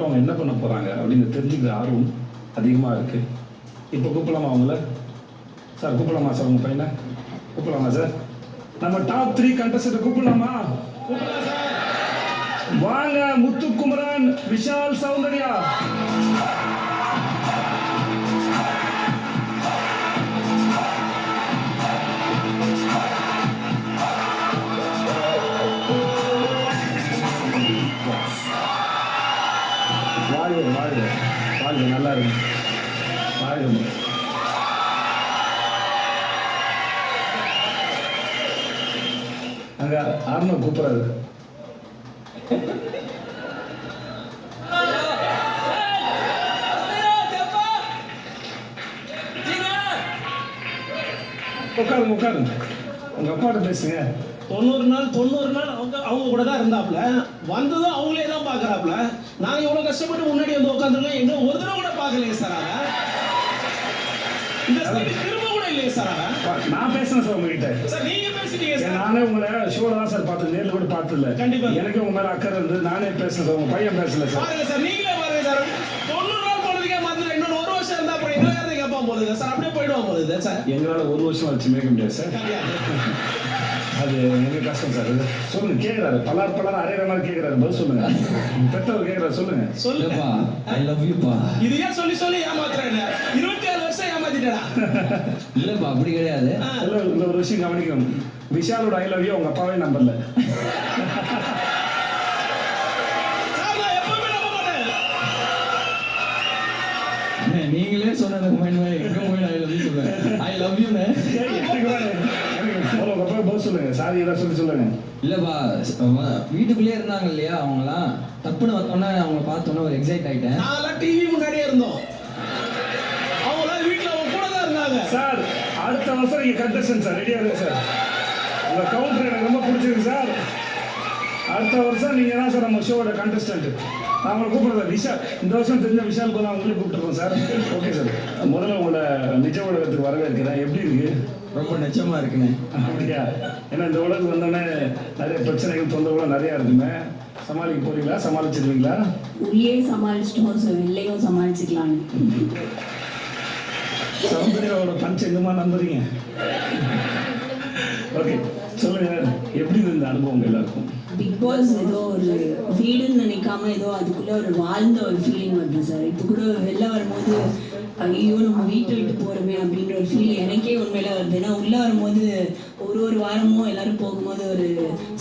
இதுக்கப்புறம் அவங்க என்ன பண்ண போகிறாங்க அப்படின்னு தெரிஞ்சுக்கிற ஆர்வம் அதிகமாக இருக்குது. இப்போ கூப்பிடலாமா அவங்கள? சார் கூப்பிடலாமா சார் உங்கள் பையனை? கூப்பிடலாமா சார்? நம்ம டாப் 3 கண்டஸ்டன்ட் கூப்பிடலாமா? கூப்பிடலாம் சார். வாங்க முத்துக்குமரன், விஷால், சௌந்தர்யா. வாழ்க வாழ்க வாழ்க, நல்லா இருக்கு. வாழ்க. அங்க ஆர்னோ கூப்பிடாது. உட்காருங்க உட்காருங்க, உங்க அப்பாட்ட பேசுங்க. 90 நாள் அவங்க கூட தான் இருந்தாப்ல. வந்ததும் அவங்களே தான் பாக்குறாப்ல. நாங்க இவ்வளவு கஷ்டப்பட்டு முன்னாடி வந்து உட்காந்துருக்கோம், எங்க ஒரு தடவை கூட பார்க்கலையே சார். இந்த சைடு திரும்ப கூட இல்லையே சார். நான் பேசுறேன் சார் உங்ககிட்ட. சார் நீங்க பேசிட்டீங்க சார். நானே உங்களை ஷோல தான் சார் பார்த்தேன், நேர்ல கூட பார்த்ததில்ல. கண்டிப்பா எனக்கு உங்க மேல அக்கறை இருந்து நானே பேசுறேன் சார். உங்க பையன் பேசல சார். பாருங்க சார், நீங்களே பாருங்க சார். 90 நாள் போனதுக்கே மாதிரி இன்னொரு 1 வருஷம் இருந்தா அப்புறம் எங்களை யாரும் கேட்பான் போகுது சார். அப்படியே போயிடுவான் போகுது சார். எங்களால 1 வருஷம் வச்சு மேய்க்க முடியாது சார். அது எங்க கஷ்டம் சார். சொல்லுங்க, கேட்கிறாரு. பலர் அரைகிற மாதிரி கேட்கிறாரு. பதில் சொல்லுங்க. பெற்றவர் கேட்கிறாரு, சொல்லுங்க. சொல்லுப்பா. ஐ லவ் யூ பா. இது ஏன் சொல்லி ஏமாத்துறேன்? 27 வருஷம் ஏமாத்திட்டடா. இல்லப்பா அப்படி கிடையாது. இல்ல ஒரு விஷயம் கவனிக்கணும். விஷாலோட ஐ லவ் யூ உங்க அப்பாவே நம்பல. நீங்களே சொன்னது ஐ லவ் யூ. சொல்லுங்க, சாரி ஏதாவது சொல்லுங்க. இல்லப்பா, வீட்டுக்குள்ளே இருந்தாங்க இல்லையா அவங்களாம், தப்புன்னு வந்தோன்னே அவங்கள பார்த்தோன்னே ஒரு எக்ஸைட் ஆயிட்டேன். நான்லாம் டிவி முன்னாடியே இருந்தோம், அவங்களாம் வீட்டில் அவங்க கூட தான் இருந்தாங்க சார். அடுத்த வருஷம் நீங்க கண்டஸ்டன்ட் சார், ரெடியா இருக்கு சார். உங்க கவுண்டர் எனக்கு ரொம்ப பிடிச்சிருக்கு சார். அடுத்த வருஷம் நீங்க தான் சார் நம்ம ஷோவோட கண்டஸ்டன்ட். நான் உங்களை கூப்பிடுறேன் விஷால். இந்த வருஷம் தெரிஞ்ச விஷாலுக்கு நான் உங்களுக்கு கூப்பிட்டுருக்கோம் சார். Okay sir. முதல்ல உங்களை நிஜ உலகத்துக்கு வரவேற்கிறேன். எப்படி இருக்கு? ரொம்ப நிச்சயமா இருக்குண்ணே. அப்படியா? ஏன்னா இந்த உலகத்துக்கு வந்தோடனே நிறைய பிரச்சனைகள் தொந்தரவுலாம் நிறையா இருக்குமே. சமாளிக்க போறீங்களா? சமாளிச்சிருவீங்களா? உள்ளே சமாளிச்சிட்டோம் சார், வெளிலையும் சமாளிச்சுக்கலான்னு. சௌந்தர்யாவோட பஞ்ச் எங்கம்மா நம்புறீங்க? ஓகே சொல்லுங்க, எப்படி இருந்த அனுபவம் எல்லாருக்கும்? பிக் பாஸ் ஏதோ ஒரு வீடுன்னு நினைக்காம ஏதோ அதுக்குள்ள ஒரு வாழ்ந்த ஒரு ஃபீலிங் வருது சார். இப்போ கூட வெளில வரும்போது ஐயோ நம்ம வீட்டை விட்டு போறோமே அப்படின்ற ஒரு ஃபீல் எனக்கே உண்மையில வருது. ஏன்னா உள்ள வரும்போது ஒரு வாரமும் எல்லாரும் போகும்போது ஒரு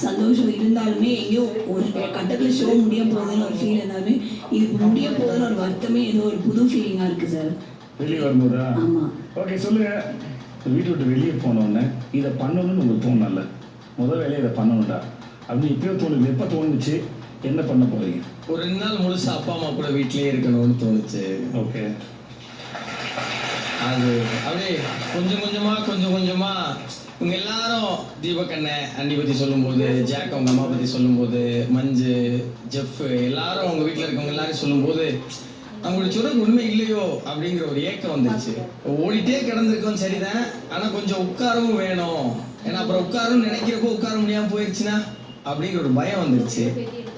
சந்தோஷம் இருந்தாலுமே எங்கேயோ ஒரு கட்டத்தில் ஷோ முடிய போகுதுன்னு ஒரு ஃபீல் இருந்தாலுமே இது முடிய போகுதுன்னு ஒரு வருத்தமே ஏதோ ஒரு புது ஃபீலிங்கா இருக்கு சார் வெளியே வரும்போதா? ஆமா. ஓகே சொல்லுங்க, வீட்டை விட்டு வெளியே போனோடனே இதை பண்ணணும்னு உங்களுக்கு தோணல, முதல் வேலையை இதை பண்ணணும்டா அப்படின்னு இப்பயோ தோணுது. எப்போ தோணுச்சு? என்ன பண்ண போறீங்க? ஒரு 2 நாள் முழுசா அப்பா அம்மா கூட வீட்லயே இருக்கணும்னு தோணுச்சு. ஓகே. அது அப்படியே கொஞ்சம் கொஞ்சமா இவங்க எல்லாரும் தீபக் அண்ணன் அண்ணி பத்தி சொல்லும்போது, ஜாக் அவங்க அம்மா பத்தி சொல்லும்போது, மஞ்சு, ஜெஃப் எல்லாரும் அவங்க வீட்டில் இருக்கவங்க எல்லாரும் சொல்லும்போது அவங்களோட சொல்றது உண்மை இல்லையோ அப்படிங்கிற ஒரு ஏக்கம் வந்துருச்சு. ஓடிட்டே கிடந்திருக்கோம் சரிதான், ஆனா கொஞ்சம் உட்காரவும் வேணும். ஏன்னா அப்புறம் உட்காரும் நினைக்கிறப்போ உட்கார முடியாம போயிடுச்சுன்னா அப்படிங்கிற ஒரு பயம் வந்துருச்சு.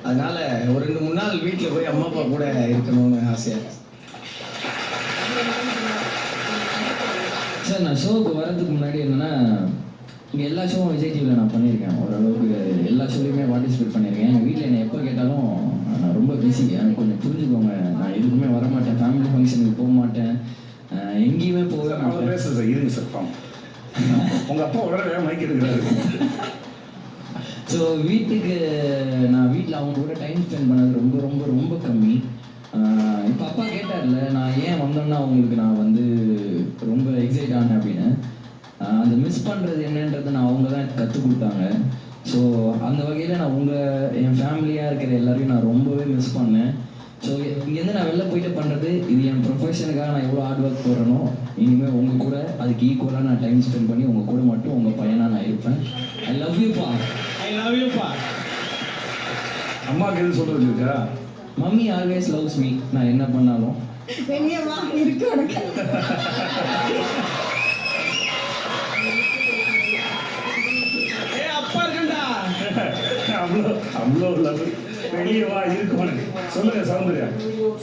அதனால ஒரு 2-3 நாள் வீட்டில் போய் அம்மா அப்பா கூட இருக்கணும்னு ஆசையா இருக்கு. சார் நான் ஷோவுக்கு வரதுக்கு முன்னாடி என்னன்னா, இங்கே எல்லா ஷோவும் விஜய் டிவியில் நான் பண்ணியிருக்கேன். ஓரளவுக்கு எல்லா ஷோலையுமே பார்ட்டிசிபேட் பண்ணியிருக்கேன். எங்கள் வீட்டில் என்னை எப்போ கேட்டாலும் நான் ரொம்ப பிஸி, எனக்கு கொஞ்சம் புரிஞ்சுக்கோங்க, நான் எதுக்குமே வர மாட்டேன், ஃபேமிலி ஃபங்க்ஷனுக்கு போக மாட்டேன், எங்கேயுமே போக மாட்டேன். பேசுகிறேன் சார், இருங்க சார். உங்கள் அப்பா உடனே மைக் எடுக்கிறாரு. ஸோ நான் வீட்டில் அவங்க கூட டைம் ஸ்பெண்ட் பண்ணது ரொம்ப ரொம்ப ரொம்ப கம்மி. இப்போ அப்பா கேட்டார்ல நான் ஏன் வந்தோன்னா அவங்களுக்கு நான் வந்து ரொம்ப எக்ஸைட் ஆனேன் அப்படின்னு. அந்த மிஸ் பண்ணுறது என்னன்றதை அவங்க தான் கற்றுக் கொடுத்தாங்க. ஸோ அந்த வகையில் நான் என் ஃபேமிலியாக இருக்கிற எல்லாரையும் நான் ரொம்பவே மிஸ் பண்ணேன். ஸோ இங்கேருந்து நான் வெளில போயிட்டு பண்ணுறது இது என் ப்ரொஃபஷனுக்காக நான் எவ்வளோ ஹார்ட் ஒர்க் போடுறேனோ இனிமேல் உங்கள் கூட அதுக்கு ஈக்குவலாக நான் டைம் ஸ்பெண்ட் பண்ணி உங்கள் கூட மட்டும் உங்கள் பையனாக நான் இருப்பேன். ஐ லவ் யூப்பா. ஐ லவ் யூப்பா. அம்மாவுக்கு எது சொல்கிறது இருக்கா? Mummy always loves me. நான் என்ன பண்ணாலும் இருக்கு உனக்கு. அப்பா இருக்கண்டா. அவ்வளோ லவ். வெளியே வா இருக்கு உனக்கு. சொல்லுங்க சௌந்தர்யா.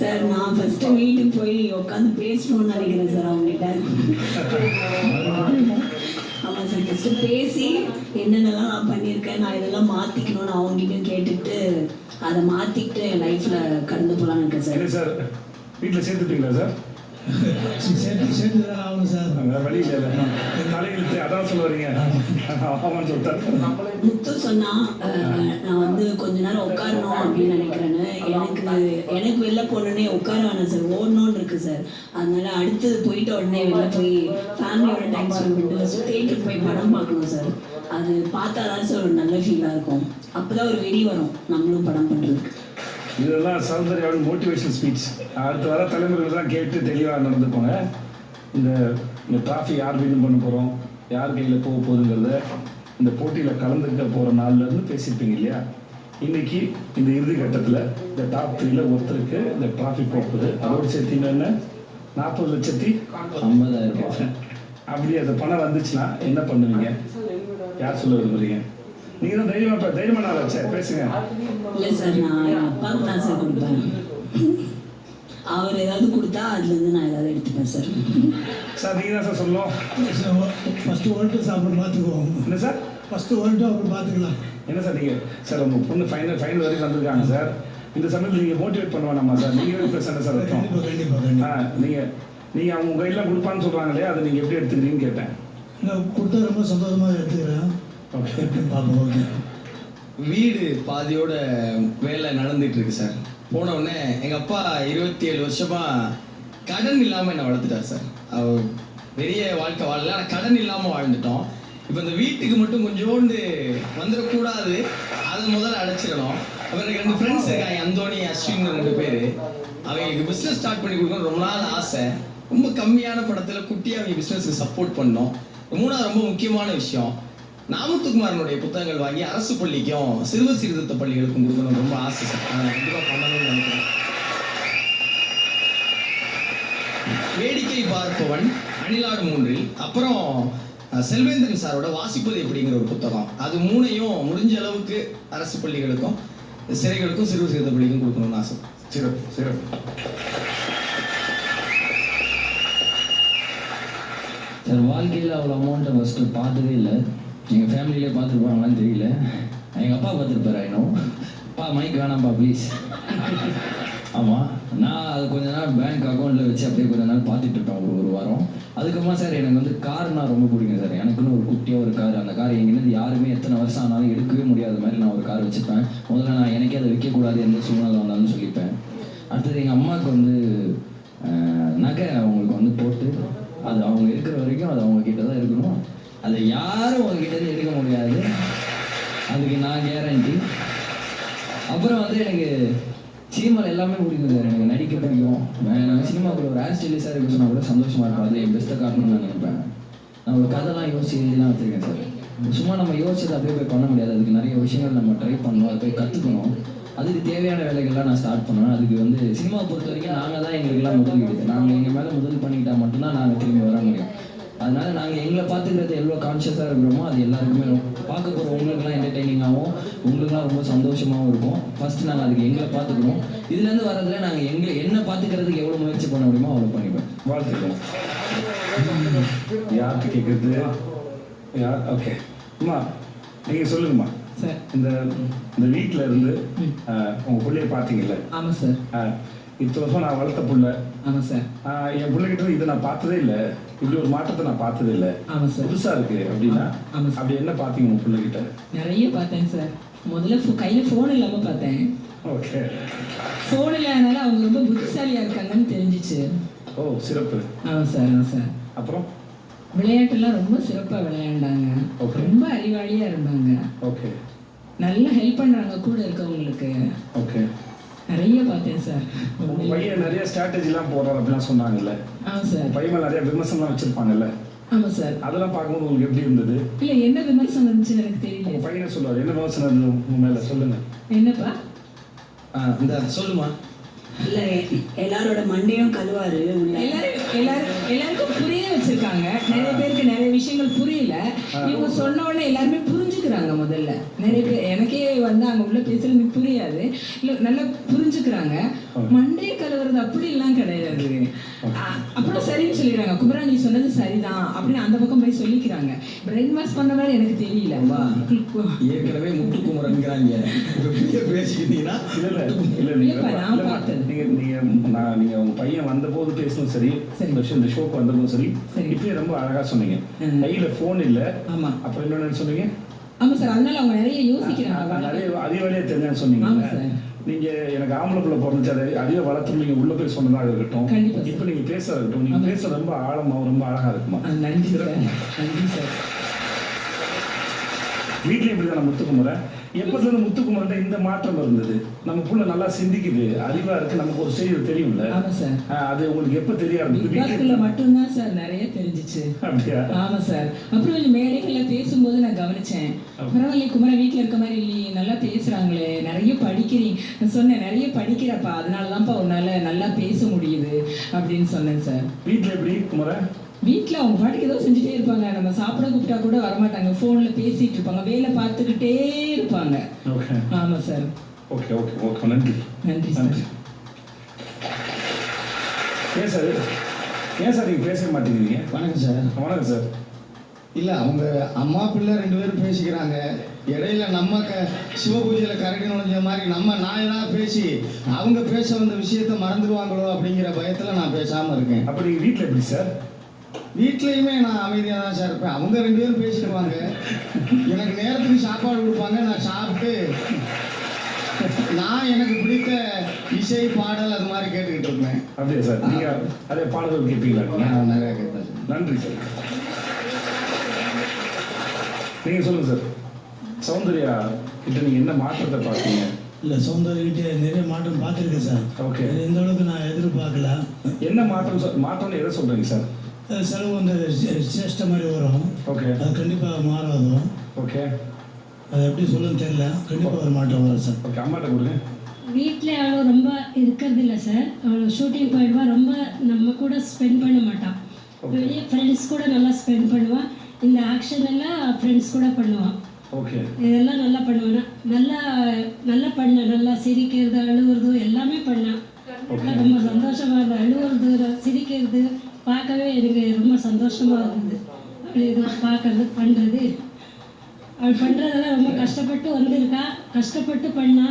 சார் நான் ஃபர்ஸ்ட் வீட்டுக்கு போய் உட்காந்து பேசணும்னு நினைக்கிறேன் சார் அவங்ககிட்ட. ஆமாம் சார், ஃபர்ஸ்ட் பேசி என்னென்னலாம் நான் பண்ணியிருக்கேன், நான் இதெல்லாம் மாற்றிக்கணும்னு அவங்ககிட்ட கேட்டுட்டு அதை மாற்றிக்கிட்டு என் லைஃப்பில் கடந்து போகலான்னு இருக்கேன் சார். என்ன சார் வீட்டில் சேர்த்துட்டீங்களா சார்? சேர்த்து தான் ஆகணும் சார். வேற வழி இல்லை. தலையெழுத்து அதான் சொல்ல வரீங்க. ஆமான்னு சொல்லிட்டாரு. முத்து சொன்னா நான் வந்து கொஞ்ச நேரம் உட்காரணும் அப்படின்னு நினைக்கிறேன்னு. எனக்கு வெளில போனோடனே உட்கார வேணாம் சார், ஓடணும்னு இருக்கு சார். அதனால அடுத்தது போயிட்டு உடனே வெளில போய் ஃபேமிலியோட டைம் ஸ்பெண்ட் பண்ணிட்டு தேட்டருக்கு போய் படம் பார்க்கணும் சார். அது பார்த்தா தான் சார் ஒரு நல்ல ஃபீலாக இருக்கும். அப்போதான் ஒரு வெடி வரும் நம்மளும் படம் பண்ணுறதுக்கு. இதெல்லாம் சௌந்தர்யாவோட மோட்டிவேஷன் ஸ்பீச். அடுத்த வர தலைமுறைகள்லாம் கேட்டு தெளிவாக நடந்துப்பாங்க. இந்த ட்ராஃபி யார் வின் பண்ண போகிறோம், யார் கையில் போக போகுதுங்கிறத இந்த போட்டியில் கலந்துக்க போகிற நாள்லேருந்து பேசியிருப்பீங்க இல்லையா? இன்னைக்கு இந்த இறுதி கட்டத்தில் இந்த டாப் 3ல ஒருத்தருக்கு இந்த ட்ராஃபி போகுது. அதோடு சேர்த்து என்ன 40,50,000. அப்படி அந்த பணம் வந்துச்சுன்னா என்ன பண்ணுவீங்க? யார் சொல்ல விரும்புறீங்க? நீங்க தான் தைரியமா நான் வச்சேன் பேசுங்க. இல்லை சார், நான் என் அப்பாவுக்கு தான் சார் கொடுப்பேன். அவர் ஏதாவது கொடுத்தா அதுலேருந்து நான் ஏதாவது எடுத்துப்பேன் சார். சார் நீங்க தான் சார் சொல்லணும். ஃபஸ்ட்டு வேர்ல்டு சாப்பிட பார்த்துக்குவோம். என்ன சார்? ஃபஸ்ட்டு வேர்ல்டு அப்புறம் பார்த்துக்கலாம். என்ன சார் நீங்க சார் உங்க பொண்ணு ஃபைனல் வரைக்கும் வந்திருக்காங்க சார். இந்த சமயத்தில் நீங்க மோட்டிவேட் பண்ண வேணாமா சார்? நீங்க பேசுங்க சார். நீங்க அவங்க கையெல்லாம் கொடுப்பான்னு சொல்றாங்களே, அதை நீங்க எப்படி எடுத்துக்கிறீங்கன்னு கேட்டேன். கொடுத்தா ரொம்ப சந்தோஷமாக எடுத்துக்கிறேன். ஓகே பார்ப்போம். ஓகே. வீடு பாதியோட வேலை நடந்துட்டு இருக்கு சார். போன உடனே எங்க அப்பா 27 வருஷமா கடன் இல்லாம என்ன வளர்த்துட்டார் சார். அவர் பெரிய வாழ்க்கை வாழல, ஆனால் கடன் இல்லாம வாழ்ந்துட்டோம். இப்போ இந்த வீட்டுக்கு மட்டும் கொஞ்சோண்டு வந்துடக்கூடாது, அதை முதல்ல அடைச்சிடணும். அப்புறம் எனக்கு 2 ஃப்ரெண்ட்ஸ் இருக்காங்க, அந்தோனி அஸ்வின் 2 பேர். அவங்களுக்கு பிஸ்னஸ் ஸ்டார்ட் பண்ணி கொடுக்கணும் ரொம்ப நாள் ஆசை. ரொம்ப கம்மியான படத்தில் குட்டியாக அவங்க பிஸ்னஸுக்கு சப்போர்ட் பண்ணோம். 3வது ரொம்ப முக்கியமான விஷயம், நாமத்துக்குமாரனுடைய புத்தகங்கள் வாங்கி அரசு பள்ளிக்கும் சிறுவர் சீர்திருத்த பள்ளிகளுக்கும் கொடுக்கணும் ரொம்ப ஆசை சார். நான் கண்டிப்பாக பண்ணணும்னு நினைக்கிறேன். வேடிக்கை பார்ப்பவன் அணிலாடு 3, அப்புறம் செல்வேந்திரன் சாரோட வாசிப்பது எப்படிங்கிற ஒரு புத்தகம். அது 3ஐயும் முடிஞ்ச அளவுக்கு அரசு பள்ளிகளுக்கும் சிறைகளுக்கும் சிறுவர் சீர்திருத்த பள்ளிக்கும் கொடுக்கணும்னு ஆசை. சிறப்பு சிறப்பு. சார் வாழ்க்கையில் அவ்வளோ அமௌண்ட்டை ஃபஸ்ட்டு பார்த்ததே இல்லை. எங்கள் ஃபேமிலியிலே பார்த்துருப்பாங்களான்னு தெரியல. எங்கள் அப்பா பார்த்துருப்பாரு. இன்னும் அப்பா மைக் வேணாம்ப்பா ப்ளீஸ். ஆமாம், நான் அது கொஞ்ச நாள் பேங்க் அக்கௌண்ட்டில் வச்சு அப்படியே கொஞ்ச நாள் பார்த்துட்டு இருப்பேன் ஒரு வாரம். அதுக்கப்புறமா சார் எனக்கு வந்து கார்னா ரொம்ப பிடிக்கும் சார். எனக்குன்னு ஒரு குட்டியாக ஒரு கார். அந்த கார் எங்கேருந்து யாருமே எத்தனை வருஷம் ஆனாலும் எடுக்கவே முடியாத மாதிரி நான் ஒரு கார் வச்சுப்பேன். முதல்ல நான் எனக்கே அதை விற்கக்கூடாது, எந்த சூழ்நிலை வந்தாலும் சொல்லிப்பேன். அடுத்தது எங்கள் அம்மாவுக்கு வந்து நகை அவங்களுக்கு வந்து போட்டு அது அவங்க இருக்கிற வரைக்கும் அது அவங்கக்கிட்ட தான் இருக்கணும். அதை யாரும் உங்ககிட்ட எடுக்க முடியாது, அதுக்கு நான் கேரண்டி. அப்புறம் வந்து எனக்கு சினிமாவில் எல்லாமே பிடிக்கும் சார். எனக்கு நடிக்க பிடிக்கும். நான் சினிமாக்குள்ள ஒரு ஹேர் ஸ்டைலிஸ்டாக இருக்க சொன்னால் கூட சந்தோஷமாக இருக்கும். அது என் பெஸ்ட்டை காட்டணும்னு நான் நினைப்பேன். நான் ஒரு கதைலாம் யோசிச்சு எழுதிலாம் வச்சுருக்கேன் சார். சும்மா நம்ம யோசிச்சதை அப்படியே போய் பண்ண முடியாது. அதுக்கு நிறைய விஷயங்கள் நம்ம ட்ரை பண்ணணும், அதை போய் கற்றுக்கணும். அதுக்கு தேவையான வேலைகள்லாம் நான் ஸ்டார்ட் பண்ணுவேன். அதுக்கு வந்து சினிமாவை பொறுத்த வரைக்கும் நாங்கள் தான் எங்களுக்கெல்லாம் முதலீடு. நாங்கள் எங்கள் மேலே முதல் பண்ணிக்கிட்டால் மட்டும்தான் நாங்கள் திரும்பி வர முடியும். அதனால நாங்கள் எங்களை பார்த்துக்கிறது எவ்வளோ கான்ஷியஸாக இருக்கிறோமோ அது எல்லாருக்குமே பார்க்க போகிற உங்களுக்குலாம் என்டர்டெய்னிங்காகவும் உங்களுக்குலாம் ரொம்ப சந்தோஷமாகவும் இருக்கும். ஃபஸ்ட்டு நாங்கள் அதுக்கு எங்களை பார்த்துக்கணும். இதுலேருந்து வரதில் நாங்கள் என்ன பார்த்துக்கிறதுக்கு எவ்வளோ முயற்சி பண்ண முடியுமோ அவ்வளோ பண்ணிப்பேன். வாழ்த்துக்கள். யாருக்கு கேட்குறது? யார்? ஓகே அம்மா நீங்கள் சொல்லுங்கம்மா. சார் இந்த வீட்டில் இருந்து உங்கள் பிள்ளைய பார்த்தீங்கல்ல? ஆமாம் சார். இத்தனை வருஷம் நான் வளர்த்த பிள்ளை. ஆமாம் சார். என் பிள்ளைகிட்ட இதை நான் பார்த்ததே இல்லை, இப்படி ஒரு மாற்றத்தை நான் பார்த்ததே இல்லை. ஆமாம் சார். புதுசாக இருக்கு அப்படின்னா ஆமாம் சார். அப்படி என்ன பார்த்தீங்க உங்கள் பிள்ளைகிட்ட? நிறைய பார்த்தேன் சார். முதல்ல கையில் ஃபோன் இல்லாமல் பார்த்தேன். ஓகே. ஃபோன் இல்லாதனால அவங்க ரொம்ப புத்திசாலியாக இருக்காங்கன்னு தெரிஞ்சிச்சு. ஓ சிறப்பு. ஆமாம் சார். ஆமாம் சார். அப்புறம் விளையாட்டுலாம் ரொம்ப சிறப்பாக விளையாண்டாங்க. ரொம்ப அறிவாளியாக இருந்தாங்க. ஓகே. நல்லா ஹெல்ப் பண்ணுறாங்க கூட இருக்கவங்களுக்கு. ஓகே. நிறைய பார்த்தேன் சார். பையன் நிறைய ஸ்ட்ராட்டஜிலாம் போடுறாரு அப்படிலாம் சொன்னாங்கல்ல? ஆமாம் சார். பையன் மேலே நிறைய விமர்சனம்லாம் வச்சுருப்பாங்கல்ல? ஆமாம் சார். அதெல்லாம் பார்க்கும்போது உங்களுக்கு எப்படி இருந்தது? இல்லை என்ன விமர்சனம் இருந்துச்சுன்னு எனக்கு தெரியல. உங்கள் பையனை சொல்லுவார், என்ன விமர்சனம் இருந்தது உங்கள் மேலே சொல்லுங்கள். என்னப்பா? இந்த சொல்லுமா. இல்லை எல்லாரோட மண்டையும் கழுவாரு உள்ள. எல்லாருக்கும் புரிய வச்சிருக்காங்க. நிறைய பேருக்கு நிறைய விஷயங்கள் புரியல. இவங்க சொன்ன உடனே எல்லாருமே புரிஞ்சுக்கிறாங்க. முதல்ல நிறைய பேர் எனக்கே வந்து அங்க உள்ள பேசுறது புரியாது, இல்லை நல்லா புரிஞ்சுக்கிறாங்க. மண்டையை கழுவுறது அப்படி எல்லாம் கிடையாது. அப்புறம் சரின்னு சொல்லிடுறாங்க. குமரா நீ சொன்னது சரிதான் அப்படின்னு அந்த பக்கம் போய் சொல்லிக்கிறாங்க. பிரெயின் வாஷ் பண்ண மாதிரி எனக்கு தெரியல. ஏற்கனவே முட்டுக்குமரன்ங்கிறாங்க. பேசிக்கிட்டீங்கன்னா நான் பார்த்தேன். நீங்க உங்க பையன் வந்த போது பேசணும் சரி, இந்த ஷோக்கு வந்த போது சரி, இப்பயே ரொம்ப அழகா சொன்னீங்க. கையில போன் இல்ல. ஆமா. அப்புறம் என்னன்னு சொன்னீங்க? ஆமா சார், அதனால அவங்க நிறைய யோசிக்கிறாங்க. நிறைய அதிகாரியே தெரிஞ்சான்னு சொன்னீங்க. நீங்க எனக்கு ஆம்பளை பிள்ளை பிறந்துச்சு, அதை அதிக வளர்த்து நீங்க உள்ள போய் சொன்னதாக இருக்கட்டும். இப்ப நீங்க பேசுறது இருக்கட்டும், நீங்க பேச ரொம்ப ஆழமா ரொம்ப அழகா இருக்குமா. நன்றி சார். நன்றி சார். வீட்லயும் இப்படிதான் முத்துக்குமரை. எப்பத்துல இருந்து முத்துக்குமரன் இந்த மாற்றம் இருந்தது? நம்ம புள்ள நல்லா சிந்திக்குது, அறிவா இருக்கு, நமக்கு ஒரு செய்தி தெரியும்ல. ஆமா சார். அது உங்களுக்கு எப்ப தெரிய ஆரம்பிச்சது? மட்டும்தான் சார் நிறைய தெரிஞ்சிச்சு. அப்படியா? ஆமா சார். அப்புறம் கொஞ்சம் மேடைகள்ல பேசும்போது நான் கவனிச்சேன். பரவாயில்ல குமரா வீட்டுல இருக்க மாதிரி இல்லையே, நல்லா பேசுறாங்களே, நிறைய படிக்கிறீங்க. நான் சொன்னேன் நிறைய படிக்கிறப்பா, அதனாலதான்ப்பா உன்னால நல்லா பேச முடியுது அப்படின்னு சொன்னேன் சார். வீட்டுல எப்படி குமரா? வீட்டில் அவங்க பாட்டுக்கு ஏதோ செஞ்சுட்டே இருப்பாங்க. நம்ம சாப்பிட கூப்பிட்டா கூட வரமாட்டாங்க, ஃபோனில் பேசிட்டு இருப்பாங்க, வேலை பார்த்துக்கிட்டே இருப்பாங்க. ஆமாம் சார். ஓகே ஓகே ஓகே, நன்றி நன்றி சார். ஏன் சார் நீங்கள் பேச மாட்டேங்கிறீங்க? வணக்கம் சார். வணக்கம் சார். இல்லை, அவங்க அம்மா பிள்ளை 2 பேரும் பேசிக்கிறாங்க. இடையில நம்ம சிவபூஜையில் கரடி நுழைஞ்ச மாதிரி நம்ம நாயெல்லாம் பேசி அவங்க பேச வந்த விஷயத்த மறந்துடுவாங்களோ அப்படிங்கிற பயத்தில் நான் பேசாமல் இருக்கேன். அப்போ நீங்கள் வீட்டில் எப்படி சார்? வீட்லேயுமே நான் அமைதியாக தான் சார் இருப்பேன். அவங்க 2 பேரும் பேசிடுவாங்க. எனக்கு நேரத்துக்கு சாப்பாடு கொடுப்பாங்க, நான் சாப்பிட்டு நான் எனக்கு பிடித்த இசை பாடல் அது மாதிரி கேட்டுக்கிட்டு இருப்பேன். அப்படியே சார். நீங்கள் அதே பாடல்கள் கேட்பீங்களா? நான் நிறையா கேட்பேன். நன்றி சார். நீங்கள் சொல்லுங்கள் சார். சௌந்தர்யா கிட்ட நீங்கள் என்ன மாற்றத்தை பார்த்தீங்க? இல்லை, சௌந்தர்யகிட்ட நிறைய மாற்றம் பார்த்துருக்கேன் சார். ஓகே. இந்த அளவுக்கு நான் எதிர்பார்க்கல. என்ன மாற்றம் சார்? மாற்றம்னு எதை சொல்கிறீங்க சார்? செலவு வந்து சேஷ்ட மாதிரி வரும். ஓகே. அது கண்டிப்பாக மாறும். ஓகே. அது எப்படி சொல்லுன்னு தெரியல, கண்டிப்பாக ஒரு மாற்றம் வரும் சார். ஓகே, அம்மாட்ட கொடுங்க. வீட்டில் அவ்வளோ ரொம்ப இருக்கிறது இல்லை சார். அவ்வளோ ஷூட்டிங் போயிடுவா, ரொம்ப நம்ம கூட ஸ்பெண்ட் பண்ண மாட்டான். வெளியே ஃப்ரெண்ட்ஸ் கூட நல்லா ஸ்பெண்ட் பண்ணுவான். இந்த ஆக்ஷன் எல்லாம் ஃப்ரெண்ட்ஸ் கூட பண்ணுவான். ஓகே. இதெல்லாம் நல்லா பண்ணுவானா, நல்லா பண்ண, நல்லா சிரிக்கிறது, அழுவுறது எல்லாமே பண்ணான். ரொம்ப சந்தோஷமாக இருந்தது. அழுவுறது, சிரிக்கிறது பார்க்கவே எனக்கு ரொம்ப சந்தோஷமாக இருந்தது. அப்படி இது பார்க்கறது, பண்ணுறது, அவள் பண்ணுறதெல்லாம் ரொம்ப கஷ்டப்பட்டு வந்திருக்கா, கஷ்டப்பட்டு பண்ணா.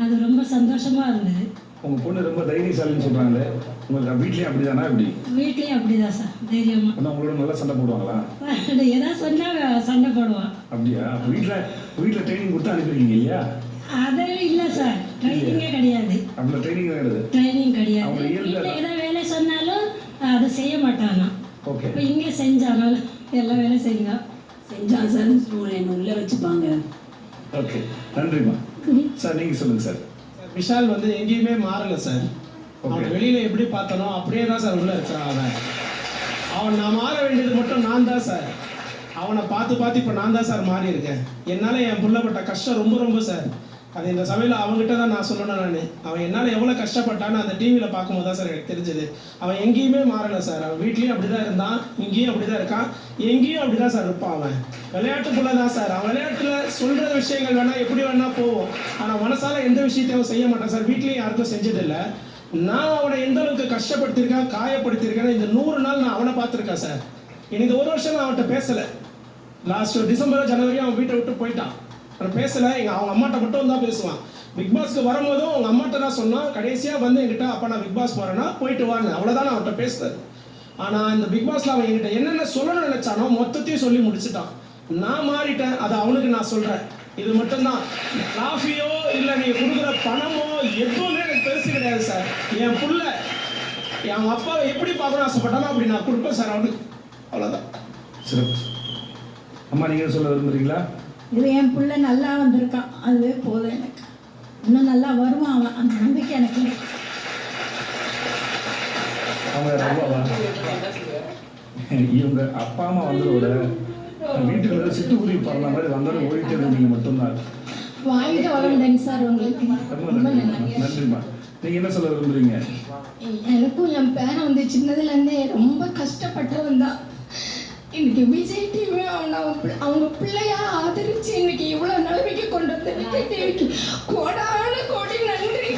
அது ரொம்ப சந்தோஷமாக இருந்தது. உங்கள் பொண்ணு ரொம்ப தைரியசாலின்னு சொல்கிறாங்களே, உங்களுக்கு வீட்லேயும் அப்படி தானா? எப்படி? வீட்லேயும் அப்படிதான் சார், தைரியமாக. உங்களோட நல்லா சண்டை போடுவாங்களா? எதாவது சொன்னால் சண்டை போடுவான். அப்படியா? வீட்டில் ட்ரைனிங் கொடுத்து அனுப்பிடுவீங்க இல்லையா? அதெல்லாம் இல்லை சார், ட்ரைனிங்கே கிடையாது. அப்படின்னா ட்ரைனிங் கிடையாது. ட்ரைனிங் கிடையாது. வீட்டில் ஏதாவது வேலை சொன்னாலும் அதை செய்ய மாட்டானா. ஓகே. இப்போ இங்கே செஞ்சாலும் எல்லா வேலையும் செஞ்சான் சார். என்னை உள்ள வச்சுப்பாங்க. ஓகே, நன்றிம்மா. சார் நீங்கள் சொல்லுங்கள் சார். விஷால் வந்து எங்கேயுமே மாறலை சார். அவன் வெளியில எப்படி பார்த்தனோ அப்படியே தான் சார் உள்ள இருக்கிறான். அவன் நான் மாற வேண்டியது மட்டும் நான் தான் சார். அவனை பார்த்து இப்போ நான் தான் சார் மாறி இருக்கேன். என்னால் என் புள்ளப்பட்ட கஷ்டம் ரொம்ப சார். அது இந்த சமயத்தில் அவங்ககிட்ட தான் நான் சொல்லணும். அவன் என்னால் எவ்வளோ கஷ்டப்பட்டான்னு அந்த டிவியில் பார்க்கும்போது தான் சார் எனக்கு தெரிஞ்சது. அவன் எங்கேயுமே மாறலை சார். அவன் வீட்லேயும் அப்படி தான் இருந்தான், இங்கேயும் அப்படி தான் இருக்கான், எங்கேயும் அப்படி தான் சார் இருப்பான். அவன் விளையாட்டு புள்ள தான் சார். அவன் விளையாட்டில் சொல்கிற விஷயங்கள் வேணால் எப்படி வேணால் போவோம், ஆனால் மனசால எந்த விஷயத்தையும் அவன் செய்ய மாட்டான் சார். வீட்லேயும் யாருக்கும் செஞ்சதில்லை. நான் அவனை எந்த அளவுக்கு கஷ்டப்படுத்தியிருக்கேன், காயப்படுத்தியிருக்கேன். இந்த 100 நாள் நான் அவனை பார்த்துருக்கேன் சார். எனக்கு இந்த 1 வருஷம் நான் அவன்கிட்ட பேசலை. லாஸ்ட் டிசம்பர் ஜனவரி அவன் வீட்டை விட்டு போயிட்டான். அவன் பேசலை. அவங்க அம்மாட்ட மட்டும் தான் பேசுவான். பிக் பாஸ்க்கு வரும்போதும் அவங்க அம்மாட்ட தான் சொன்னான். கடைசியாக வந்து என்கிட்ட அப்போ நான் பிக் பாஸ் போகிறேன்னா போயிட்டு வாங்க, அவ்வளோதான் நான் அவன்கிட்ட பேசுறது. ஆனால் இந்த பிக் பாஸில் அவன் என்கிட்ட என்னென்ன சொல்லணும்னு நினச்சானோ மொத்தத்தையும் சொல்லி முடிச்சுட்டான். நான் மாறிட்டேன், அதை அவனுக்கு நான் சொல்கிறேன். இது மட்டும்தான். காஃபியோ இல்லை நீங்கள் கொடுக்குற பணமோ எதுவுமே எனக்கு பெருசு கிடையாது சார். என் புள்ள என் அப்பாவை எப்படி பார்க்கணும்னு ஆசைப்பட்டாலும் அப்படி நான் கொடுப்பேன் சார் அவனுக்கு. அவ்வளோதான். சிறப்பு. அம்மா நீங்கள் சொல்ல விரும்புறீங்களா? இது என் பிள்ளை நல்லா வந்திருக்கான், அதுவே போதும் எனக்கு. இன்னும் நல்லா வருவான் அவன், அந்த நம்பிக்கை எனக்கு. இவங்க அப்பா அம்மா வந்ததோட வீட்டுக்குள்ள சிட்டுக்குருவி பறந்த மாதிரி வந்தாலும் ஓடிட்டு இருந்தீங்க மட்டும்தான். வாங்கிட்டு வளர்ந்தேங்க சார் உங்களுக்கு. ரொம்ப நன்றிம்மா. நீங்கள் என்ன சொல்ல விரும்புறீங்க? எனக்கும் என் பேரன் வந்து சின்னதுலேருந்தே ரொம்ப கஷ்டப்பட்டவன் தான். இன்னைக்கு விஜய் டிவி அவங்க பிள்ளையா ஆதரிச்சு இன்னைக்கு இவ்வளோ நிலைமைக்கு கொண்டு வந்த விஜய் டிவிக்கு கோடான கோடி நன்றி.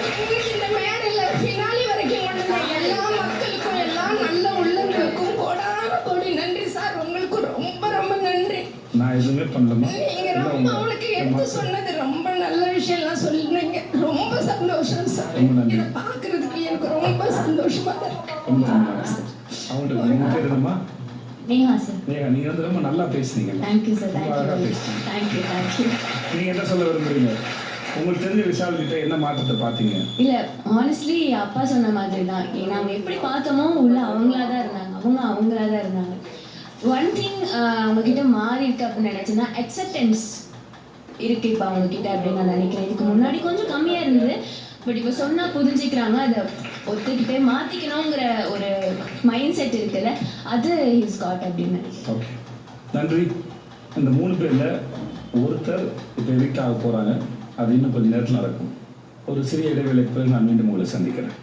இன்னைக்கு இந்த மேடையில் ஃபினாலி வரைக்கும் கொண்டு வந்த எல்லா மக்களுக்கும் எல்லா நல்ல உள்ளங்களுக்கும் கோடான கோடி நன்றி சார். உங்களுக்கு ரொம்ப ரொம்ப நன்றி. நான் எதுவுமே பண்ணலமா. நீங்க ரொம்ப அவனுக்கு எடுத்து சொன்னது ரொம்ப நல்ல விஷயம்லாம் சொல்லிருந்தீங்க. ரொம்ப சந்தோஷம் சார். இதை பார்க்கறதுக்கு எனக்கு ரொம்ப சந்தோஷமா இருக்கு. அவங்கள்ட்ட உங்க பேர் என்னம்மா? நேஹா சார். நேஹா, நீங்கள் வந்து ரொம்ப நல்லா பேசுனீங்க. Thank you sir. அழகாக பேசுனீங்க. தேங்க்யூ. நீங்கள் என்ன சொல்ல விரும்புறீங்க? உங்களுக்கு தெரிஞ்ச விஷால் கிட்ட என்ன மாற்றத்தை பார்த்தீங்க? இல்லை ஆனஸ்ட்லி அப்பா சொன்ன மாதிரி தான். நாங்கள் எப்படி பார்த்தோமோ உள்ள அவங்களா தான் இருந்தாங்க. அவங்களா தான் இருந்தாங்க. ஒன் திங் அவங்கக்கிட்ட மாறி இருக்கு அப்படின்னு நினச்சேன்னா அக்செப்டன்ஸ் இருக்குது இப்போ அவங்கக்கிட்ட அப்படின்னு நான் நினைக்கிறேன். இதுக்கு முன்னாடி கொஞ்சம் கம்மியாக இருந்தது. பட் இப்போ சொன்னால் புரிஞ்சுக்கிறாங்க. அதை ஒத்துக்கிட்டு மாற்றிக்கணுங்கிற ஒரு மைண்ட் செட் இருக்குல்ல, அது ஹிஸ் காட் அப்படின்னு. ஓகே, நன்றி. இந்த 3 பேரில் ஒருத்தர் இப்போ எவிக்ட் ஆக போகிறாங்க. அது இன்னும் கொஞ்சம் நேரத்தில் நடக்கும். ஒரு சிறிய இடைவேளைக்கு பிறகு நான் மீண்டும் உங்களை சந்திக்கிறேன்.